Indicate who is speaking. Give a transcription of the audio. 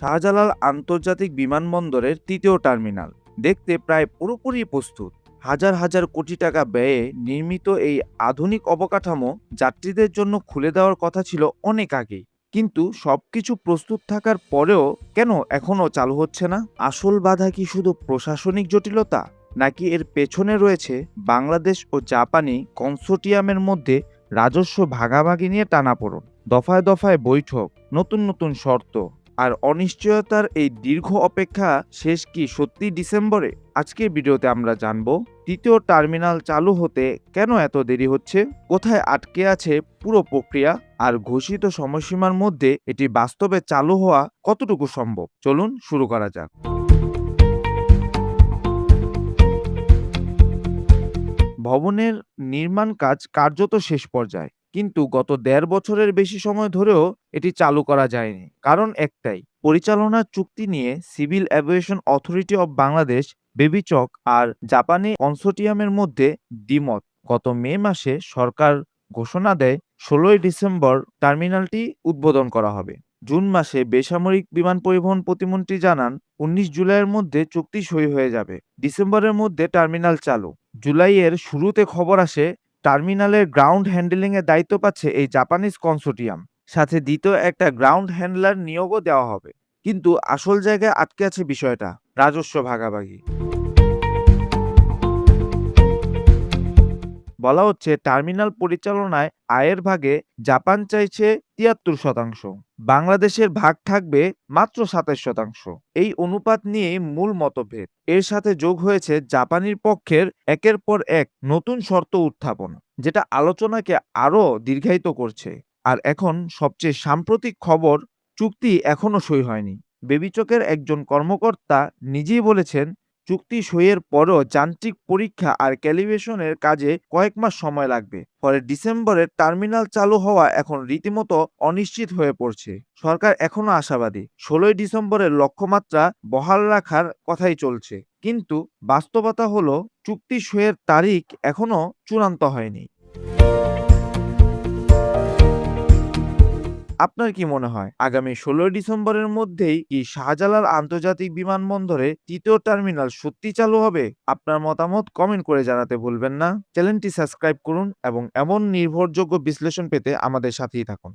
Speaker 1: শাহজালাল আন্তর্জাতিক বিমানবন্দরের তৃতীয় টার্মিনাল দেখতে প্রায় পুরোপুরি প্রস্তুত। হাজার হাজার কোটি টাকা ব্যয়ে নির্মিত এই আধুনিক অবকাঠামো যাত্রীদের জন্য খুলে দেওয়ার কথা ছিল অনেক আগেই। কিন্তু সবকিছু প্রস্তুত থাকার পরেও কেন এখনো চালু হচ্ছে না? আসল বাধা কি শুধু প্রশাসনিক জটিলতা, নাকি এর পেছনে রয়েছে বাংলাদেশ ও জাপানি কনসোর্টিয়ামের মধ্যে রাজস্ব ভাগাভাগি নিয়ে টানাপোড়েন, দফায় দফায় বৈঠক, নতুন নতুন শর্ত আর অনিশ্চয়তার এই দীর্ঘ অপেক্ষা শেষ কি সত্যি ডিসেম্বরে? আজকের ভিডিওতে আমরা জানব তৃতীয় টার্মিনাল চালু হতে কেন এত দেরি হচ্ছে, কোথায় আটকে আছে পুরো প্রক্রিয়া, আর ঘোষিত সময়সীমার মধ্যে এটি বাস্তবে চালু হওয়া কতটুকু সম্ভব। চলুন শুরু করা যাক। ভবনের নির্মাণ কাজ কার্যত শেষ পর্যায়ে, কিন্তু গত ১.৫ বছরের বেশি সময় ধরেও এটি চালু করা যায়নি। কারণ একটাই, পরিচালনা চুক্তি নিয়ে civil aviation authority of Bangladesh বেবিচক আর জাপানি কনসোর্টিয়ামের মধ্যে দ্বিমত। গত মে মাসে সরকার ঘোষণা দেয় ১৬ই ডিসেম্বর টার্মিনালটি উদ্বোধন করা হবে। জুন মাসে বেসামরিক বিমান পরিবহন প্রতিমন্ত্রী জানান ১৯ জুলাইয়ের মধ্যে চুক্তি সই হয়ে যাবে, ডিসেম্বরের মধ্যে টার্মিনাল চালু। জুলাইয়ের শুরুতে খবর আসে টার্মিনালের গ্রাউন্ড হ্যান্ডলিংয়ের দায়িত্ব পাচ্ছে এই জাপানিজ কনসোর্টিয়াম, সাথে দ্বিতীয় একটা গ্রাউন্ড হ্যান্ডলার নিয়োগও দেওয়া হবে। কিন্তু আসল জায়গায় আটকে আছে বিষয়টা রাজস্ব ভাগাভাগি। বলা হচ্ছে টার্মিনাল পরিচালনায় আয়ের ভাগে জাপান চাইছে ৭৩%, বাংলাদেশের ভাগ থাকবে মাত্র ২৭%। এই অনুপাত নিয়েই মূল মতভেদ। এর সাথে যোগ হয়েছে জাপানির পক্ষের একের পর এক নতুন শর্ত উত্থাপন, যেটা আলোচনাকে আরও দীর্ঘায়িত করছে। আর এখন সবচেয়ে সাম্প্রতিক খবর, চুক্তি এখনো সই হয়নি। বেবিচকের একজন কর্মকর্তা নিজেই বলেছেন চুক্তি সইয়ের পরও যান্ত্রিক পরীক্ষা আর ক্যালিব্রেশনের কাজে কয়েক মাস সময় লাগবে। ফলে ডিসেম্বরের টার্মিনাল চালু হওয়া এখন রীতিমতো অনিশ্চিত হয়ে পড়ছে। সরকার এখনো আশাবাদী ১৬ই ডিসেম্বরের লক্ষ্যমাত্রা বহাল রাখার কথাই চলছে, কিন্তু বাস্তবতা হলো চুক্তি সইয়ের তারিখ এখনো চূড়ান্ত হয়নি। আপনার কি মনে হয় আগামী ১৬ই ডিসেম্বরের মধ্যেই কি শাহজালাল আন্তর্জাতিক বিমানবন্দরে তৃতীয় টার্মিনাল সত্যি চালু হবে? আপনার মতামত কমেন্ট করে জানাতে ভুলবেন না। চ্যানেলটি সাবস্ক্রাইব করুন এবং এমন নির্ভরযোগ্য বিশ্লেষণ পেতে আমাদের সাথেই থাকুন।